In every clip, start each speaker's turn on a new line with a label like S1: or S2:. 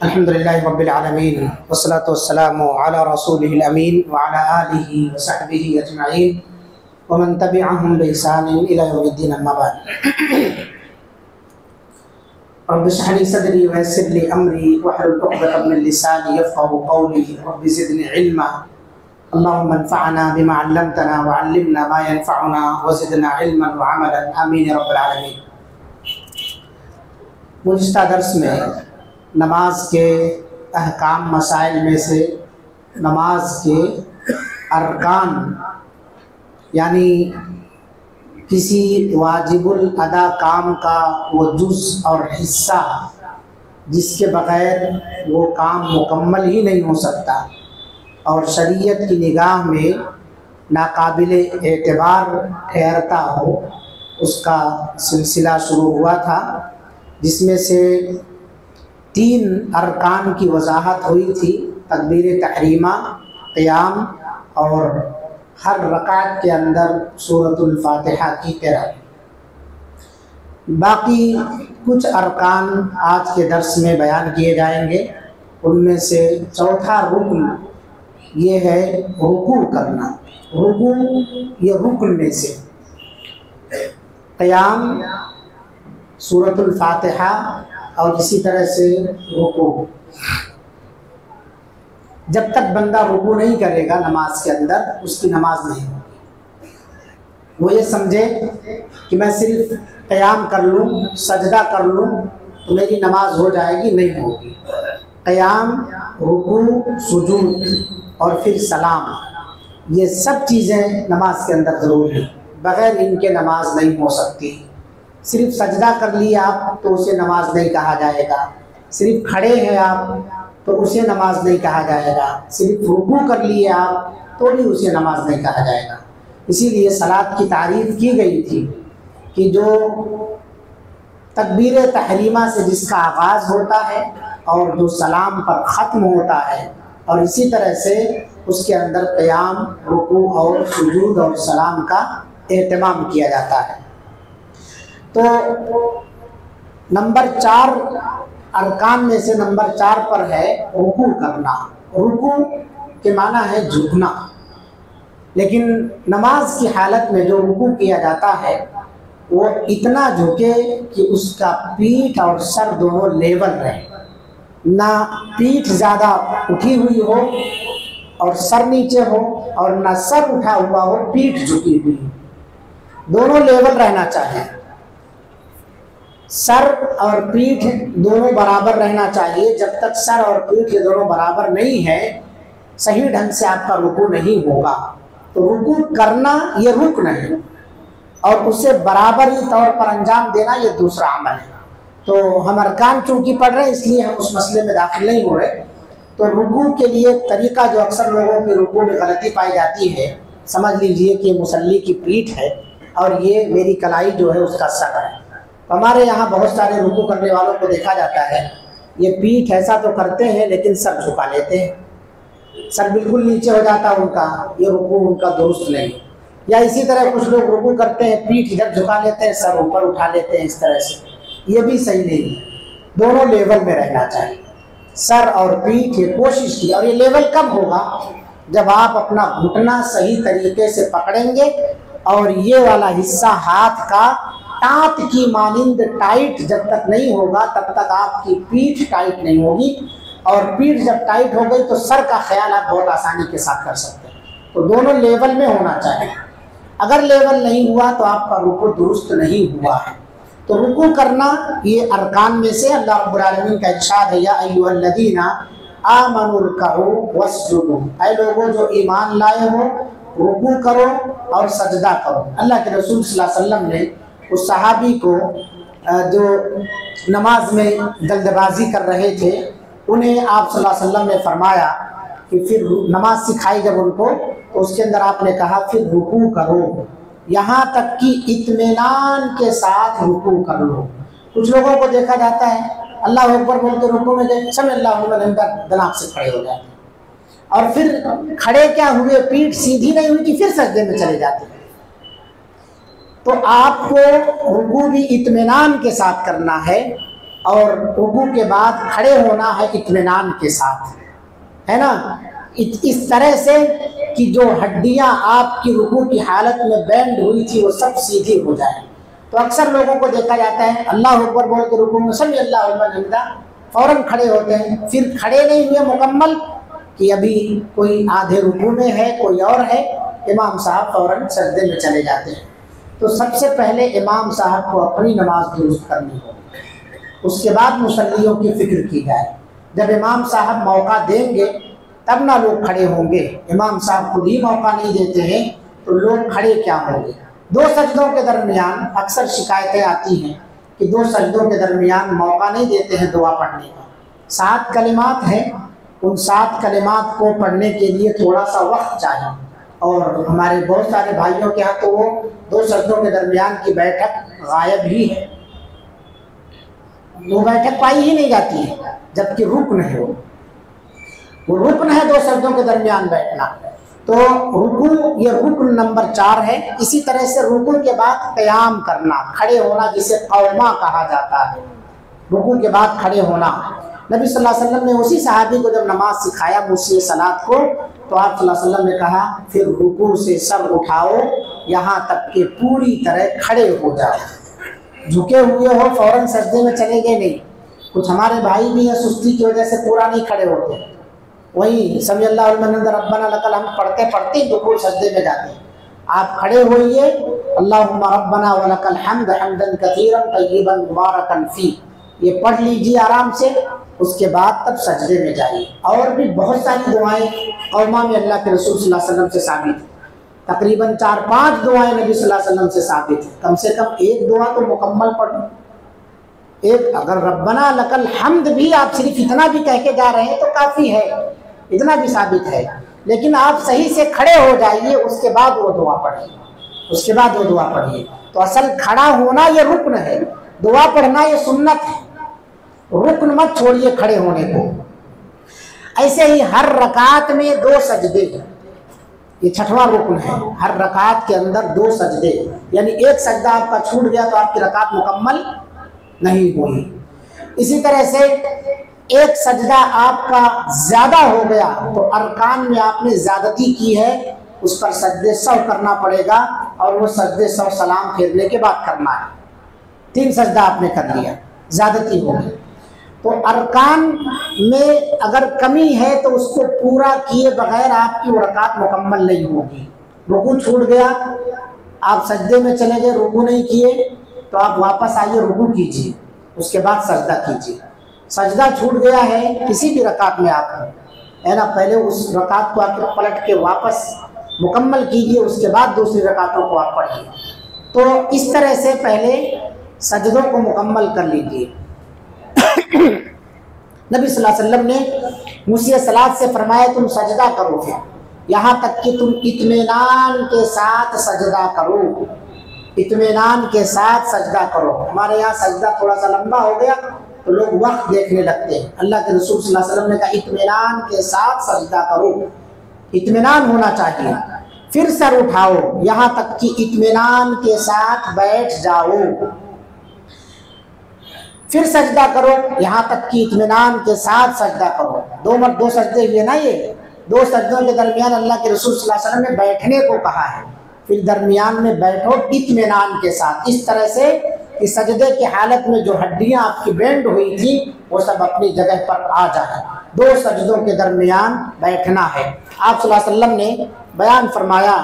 S1: الحمدللہ رب العالمین والصلاة والسلام علی رسولہ الامین وعلی آلہ وصحبہ اجمعین ومن تبعہم بإحسان الی یوم الدین اما بعد رب اشرح لي صدری ویسر لي امری واحلل عقدۃ من لسانی یفقهوا قولی رب زدنی علما اللهم انفعنا بما علمتنا وعلمنا ما ينفعنا وزدنا علما وعملا آمین رب العالمین۔ گزشتہ درس میں نماز کے احکام مسائل میں سے نماز کے ارکان یعنی کسی واجب الادا کام کا وہ جز اور حصہ جس کے بغیر وہ کام مکمل ہی نہیں ہو سکتا اور شریعت کی نگاہ میں ناقابل اعتبار ٹھہرتا ہو، اس کا سلسلہ شروع ہوا تھا، جس میں سے 3 ارکان کی وضاحت ہوئی تھی: تکبیر تحریمہ، قیام اور ہر رکعت کے اندر سورۃ الفاتحہ کی قراءت۔ باقی کچھ ارکان آج کے درس میں بیان کیے جائیں گے۔ ان میں سے چوتھا رکن یہ ہے رکوع کرنا۔ رکوع یہ رکن میں سے قیام، سورۃ الفاتحہ اور اسی طرح سے رکوع۔ جب تک بندہ رکوع نہیں کرے گا نماز کے اندر، اس کی نماز نہیں ہوگی۔ وہ یہ سمجھے کہ میں صرف قیام کر لوں، سجدہ کر لوں تو میری نماز ہو جائے گی، نہیں ہوگی۔ قیام، رکوع، سجود اور پھر سلام، یہ سب چیزیں نماز کے اندر ضروری ہیں، بغیر ان کے نماز نہیں ہو سکتی۔ صرف سجدہ کر لیا آپ تو اسے نماز نہیں کہا جائے گا، صرف کھڑے ہیں آپ تو اسے نماز نہیں کہا جائے گا، صرف رکوع کر لیے آپ تو بھی اسے نماز نہیں کہا جائے گا۔ اسی لیے صلاۃ کی تعریف کی گئی تھی کہ جو تکبیر تحریمہ سے جس کا آغاز ہوتا ہے اور جو سلام پر ختم ہوتا ہے، اور اسی طرح سے اس کے اندر قیام، رکوع اور سجود اور سلام کا اہتمام کیا جاتا ہے۔ تو نمبر 4 ارکان میں سے نمبر 4 پر ہے رکوع کرنا۔ رکوع کے معنی ہے جھکنا، لیکن نماز کی حالت میں جو رکوع کیا جاتا ہے وہ اتنا جھکے کہ اس کا پیٹھ اور سر دونوں لیول رہے، نہ پیٹھ زیادہ اٹھی ہوئی ہو اور سر نیچے ہو، اور نہ سر اٹھا ہوا ہو پیٹھ جھکی ہوئی ہو، دونوں لیول رہنا چاہیے۔ سر اور پیٹھ دونوں برابر رہنا چاہیے۔ جب تک سر اور پیٹھ یہ دونوں برابر نہیں ہے، صحیح ڈھنگ سے آپ کا رکوع نہیں ہوگا۔ تو رکوع کرنا یہ رکن ہے، اور اسے برابری طور پر انجام دینا یہ دوسرا عمل ہے۔ تو ہم ارکان چونکہ پڑھ رہے ہیں اس لیے ہم اس مسئلے میں داخل نہیں ہو رہے۔ تو رکوع کے لیے طریقہ جو اکثر لوگوں کی رکوع میں غلطی پائی جاتی ہے، سمجھ لیجئے کہ مصلی کی پیٹھ ہے اور یہ میری کلائی جو ہے اس کا سر ہے۔ ہمارے یہاں بہت سارے رکوع کرنے والوں کو دیکھا جاتا ہے، یہ پیٹھ ایسا تو کرتے ہیں لیکن سر جھکا لیتے ہیں، سر بالکل نیچے ہو جاتا ہے ان کا، یہ رکوع ان کا درست نہیں۔ یا اسی طرح کچھ لوگ رکوع کرتے ہیں، پیٹھ ادھر جھکا لیتے ہیں، سر اوپر اٹھا لیتے ہیں، اس طرح سے، یہ بھی صحیح نہیں ہے۔ دونوں لیول میں رہنا چاہیے، سر اور پیٹھ یہ کوشش کی۔ اور یہ لیول کب ہوگا؟ جب آپ اپنا گھٹنا صحیح طریقے سے پکڑیں گے اور یہ والا حصہ ہاتھ کا ٹانپ کی مانند ٹائٹ جب تک نہیں ہوگا تب تک آپ کی پیٹھ ٹائٹ نہیں ہوگی، اور پیٹھ جب ٹائٹ ہو گئی تو سر کا خیال آپ بہت آسانی کے ساتھ کر سکتے ہیں۔ تو دونوں لیول میں ہونا چاہیے۔ اگر لیول نہیں ہوا تو آپ کا رکوع درست نہیں ہوا ہے۔ تو رکوع کرنا یہ ارکان میں سے اللہ رب العالمین کا ارشاد ہے، یا ایھا الذین آمنوا ارکعوا واسجدوا، اے لوگوں جو ایمان لائے ہو رکوع کرو اور سجدہ کرو۔ اللہ کے رسول صلی اللہ علیہ وسلم نے اس صحابی کو جو نماز میں جلد بازی کر رہے تھے، انہیں آپ صلی اللہ علیہ وسلم نے فرمایا کہ پھر نماز سکھائی جب ان کو، تو اس کے اندر آپ نے کہا پھر رکوع کرو، یہاں تک کہ اطمینان کے ساتھ رکوع کر لو۔ کچھ لوگوں کو دیکھا جاتا ہے اللہ اکبر بول کے رکوع میں گئے، سمع اللہ لمن حمدہ دناک سے کھڑے ہو جاتے ہیں، اور پھر کھڑے کیا ہوئے، پیٹھ سیدھی نہیں ہوئی کہ پھر سجدے میں چلے جاتے ہیں۔ تو آپ کو رکوع بھی اطمینان کے ساتھ کرنا ہے اور رکوع کے بعد کھڑے ہونا ہے اطمینان کے ساتھ، ہے نا، اس طرح سے کہ جو ہڈیاں آپ کی رکوع کی حالت میں بینڈ ہوئی تھی وہ سب سیدھی ہو جائیں۔ تو اکثر لوگوں کو دیکھا جاتا ہے اللہ اکبر بول کے رکوع میں سمی اللہ لمن حمدہ فوراً کھڑے ہوتے ہیں، پھر کھڑے نہیں ہوئے مکمل کہ ابھی کوئی آدھے رکوع میں ہے، کوئی اور ہے، امام صاحب فوراً سجدے میں چلے جاتے ہیں۔ تو سب سے پہلے امام صاحب کو اپنی نماز درست کرنی ہو، اس کے بعد مصلیوں کی فکر کی جائے۔ جب امام صاحب موقع دیں گے تب نہ لوگ کھڑے ہوں گے، امام صاحب خود ہی موقع نہیں دیتے ہیں تو لوگ کھڑے کیا ہوں گے۔ دو سجدوں کے درمیان اکثر شکایتیں آتی ہیں کہ دو سجدوں کے درمیان موقع نہیں دیتے ہیں دعا پڑھنے کا۔ 7 کلمات ہیں، ان 7 کلمات کو پڑھنے کے لیے تھوڑا سا وقت چاہیے، اور ہمارے بہت سارے بھائیوں کے ہاں تو وہ 2 سجدوں کے درمیان کی بیٹھک غائب ہی ہے، وہ بیٹھک پائی ہی نہیں جاتی ہے، جبکہ رکن ہے، وہ رکن ہے 2 سجدوں کے درمیان بیٹھنا۔ تو رکوع یہ رکن نمبر 4 ہے۔ اسی طرح سے رکوع کے بعد قیام کرنا، کھڑے ہونا، جسے قوما کہا جاتا ہے، رکوع کے بعد کھڑے ہونا۔ نبی صلی اللہ علیہ وسلم نے اسی صحابی کو جب نماز سکھایا مسیح صلاۃ کو، تو آپ صلی اللہ علیہ وسلم نے کہا پھر رکوع سے سر اٹھاؤ یہاں تک کہ پوری طرح کھڑے ہو جاؤ، جھکے ہوئے ہو فوراً سجدے میں چلے گئے نہیں۔ کچھ ہمارے بھائی بھی ہیں سستی کی وجہ سے پورا نہیں کھڑے ہوتے، وہی سمی اللہ لمن حمدہ ربنا لک الحمد پڑھتے پڑھتے رکوع سجدے میں جاتے ہیں۔ آپ کھڑے ہوئیے، اللہم ربنا ولک الحمد حمدا کثیرا طیبا مبارکا فی، یہ پڑھ لیجیے آرام سے، اس کے بعد تب سجدے میں جائیے۔ اور بھی بہت ساری دعائیں قوما میں اللہ کے رسول صلی اللہ علیہ وسلم سے ثابت ہیں، تقریباً 4-5 دعائیں نبی صلی اللہ علیہ وسلم سے ثابت ہیں، کم سے کم ایک دعا تو مکمل پڑھیں۔ ایک اگر ربنا لک الحمد بھی آپ صرف اتنا بھی کہہ کے جا رہے ہیں تو کافی ہے، اتنا بھی ثابت ہے، لیکن آپ صحیح سے کھڑے ہو جائیے، اس کے بعد وہ دعا پڑھیے، اس کے بعد وہ دعا پڑھیے۔ تو اصل کھڑا ہونا یہ رکن ہے، دعا پڑھنا یہ سنت ہے، رکن مت چھوڑیے کھڑے ہونے کو۔ ایسے ہی ہر رکعت میں 2 سجدے، یہ 6واں رکن ہے، ہر رکعت کے اندر 2 سجدے، یعنی ایک سجدہ آپ کا چھوٹ گیا تو آپ کی رکعت مکمل نہیں ہوئی۔ اسی طرح سے ایک سجدہ آپ کا زیادہ ہو گیا تو ارکان میں آپ نے زیادتی کی ہے، اس پر سجدے 100 کرنا پڑے گا، اور وہ سجدے 100 سلام پھیرنے کے بعد کرنا ہے۔ 3 سجدہ آپ نے کر لیا، زیادتی ہو گئی۔ تو ارکان میں اگر کمی ہے تو اس کو پورا کیے بغیر آپ کی وہ رکعت مکمل نہیں ہوگی۔ رکوع چھوٹ گیا، آپ سجدے میں چلے گئے، رکوع نہیں کیے، تو آپ واپس آئیے، رکوع کیجیے، اس کے بعد سجدہ کیجیے۔ سجدہ چھوٹ گیا ہے کسی بھی رکعت میں آپ ہے نا، پہلے اس رکعت کو آپ پلٹ کے واپس مکمل کیجیے، اس کے بعد دوسری رکعتوں کو آپ پڑھیے۔ تو اس طرح سے پہلے سجدوں کو مکمل کر لیجیے۔ نبی صلی اللہ علیہ وسلم نے مسیح صلاۃ سے فرمایا تم سجدہ کرو گے یہاں تک کہ تم اطمینان کے ساتھ سجدہ کرو، اطمینان کے ساتھ سجدہ کرو۔ ہمارے یہاں سجدہ تھوڑا سا لمبا ہو گیا تو لوگ وقت دیکھنے لگتے ہیں، اللہ کے رسول صلی اللہ علیہ وسلم نے کہا اطمینان کے ساتھ سجدہ کرو، اطمینان ہونا چاہیے۔ پھر سر اٹھاؤ یہاں تک کہ اطمینان کے ساتھ بیٹھ جاؤ، پھر سجدہ کرو یہاں تک کہ اطمینان کے ساتھ سجدہ کرو۔ 2 سجدے ہوئے نا، یہ 2 سجدوں کے درمیان اللہ کے رسول صلی اللہ علیہ وسلم نے بیٹھنے کو کہا ہے، پھر درمیان میں بیٹھو اطمینان کے ساتھ، اس طرح سے کہ سجدے کی حالت میں جو ہڈیاں آپ کی بینڈ ہوئی تھی وہ سب اپنی جگہ پر آ جائیں۔ 2 سجدوں کے درمیان بیٹھنا ہے۔ آپ صلی اللہ علیہ وسلم نے بیان فرمایا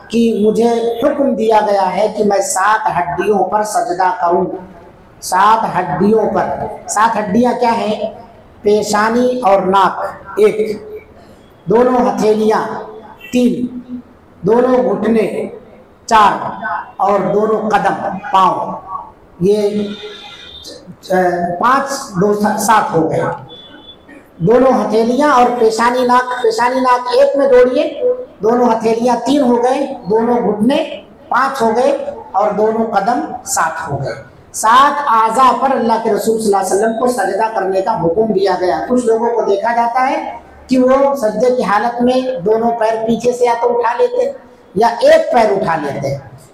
S1: کہ مجھے حکم دیا گیا ہے کہ میں 7 ہڈیوں پر سجدہ کروں، 7 ہڈیوں پر۔ 7 ہڈیاں کیا ہیں؟ پیشانی اور ناک 1، دونوں ہتھیلیاں 3، دونوں گھٹنے 4، اور دونوں قدم پاؤں، یہ 5 2 7 ہو گئے۔ دونوں ہتھیلیاں اور پیشانی ناک 1 میں جوڑیے، دونوں ہتھیلیاں 3 ہو گئے، دونوں گھٹنے 5 ہو گئے، اور دونوں قدم 7 ہو گئے۔ 7 اعضاء پر اللہ کے رسول صلی اللہ علیہ وسلم کو سجدہ کرنے کا حکم دیا گیا۔ کچھ لوگوں کو دیکھا جاتا ہے کہ وہ سجدے کی حالت میں دونوں پیر پیچھے سے یا تو اٹھا لیتے یا ایک پیر اٹھا لیتے،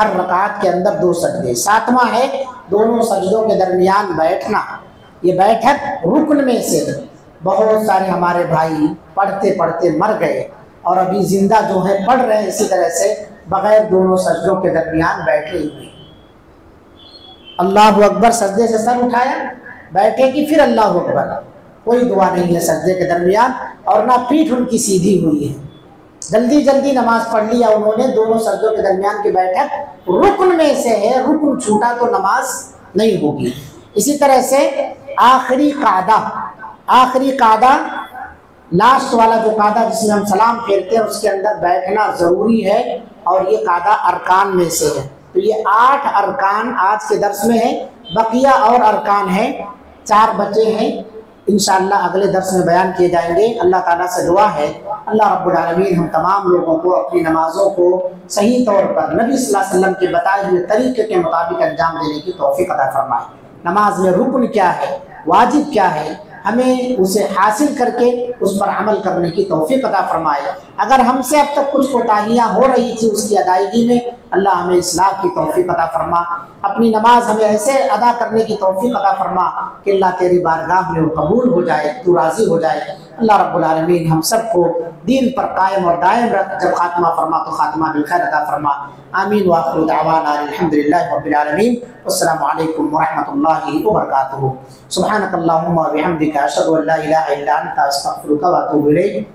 S1: ہر رکعت کے اندر 2 سجدے۔ 7واں ہے دونوں سجدوں کے درمیان بیٹھنا، یہ بیٹھک رکن میں سے ہے۔ بہت سارے ہمارے بھائی پڑھتے پڑھتے مر گئے اور ابھی زندہ جو ہے پڑھ رہے ہیں اسی طرح سے بغیر دونوں سجدوں کے درمیان بیٹھے ہوئے۔ اللہ اکبر سجدے سے سر اٹھایا، بیٹھے کہ پھر اللہ اکبر، کوئی دعا نہیں ہے سجدے کے درمیان، اور نہ پیٹھ ان کی سیدھی ہوئی ہے۔ جلدی جلدی نماز پڑھ لیا انہوں نے، دونوں سجدوں کے درمیان کی بیٹھک رکن میں سے ہے، رکن چھوٹا تو نماز نہیں ہوگی۔ اسی طرح سے آخری قعدہ لاسٹ والا جو قعدہ جس میں ہم سلام پھیرتے ہیں اس کے اندر بیٹھنا ضروری ہے، اور یہ قعدہ ارکان میں سے ہے۔ تو یہ 8 ارکان آج کے درس میں ہے، بقیہ اور ارکان ہیں، 4 بچے ہیں، انشاءاللہ اگلے درس میں بیان کیے جائیں گے۔ اللہ تعالیٰ سے دعا ہے اللہ رب العالمین ہم تمام لوگوں کو اپنی نمازوں کو صحیح طور پر نبی صلی اللہ علیہ وسلم کے بتائے ہوئے طریقے کے مطابق انجام دینے کی توفیق عطا فرمائے۔ نماز میں رکن کیا ہے، واجب کیا ہے، ہمیں اسے حاصل کر کے اس پر عمل کرنے کی توفیق عطا فرمائے۔ اگر ہم سے اب تک کچھ کوتاہیاں ہو رہی تھی اس کی ادائیگی میں، اللہ ہمیں اصلاح کی توفیق عطا فرما، اپنی نماز ہمیں ایسے ادا کرنے کی توفیق عطا فرما کہ اللہ تیری بارگاہ میں وہ قبول ہو جائے، تو راضی ہو جائے۔ اللہ رب العالمین ہم سب کو دین پر قائم اور دائم رکھ، جب خاتمہ فرما تو خاتمہ بالخیر عطا فرما۔ آمین وآخر دعوانا الحمدللہ رب العالمین، والسلام علیکم ورحمۃ اللہ وبرکاتہ۔ سبحانک اللہم وبحمدک، اشہد ان لا الہ الا انت، استغفرک واتوب الیک۔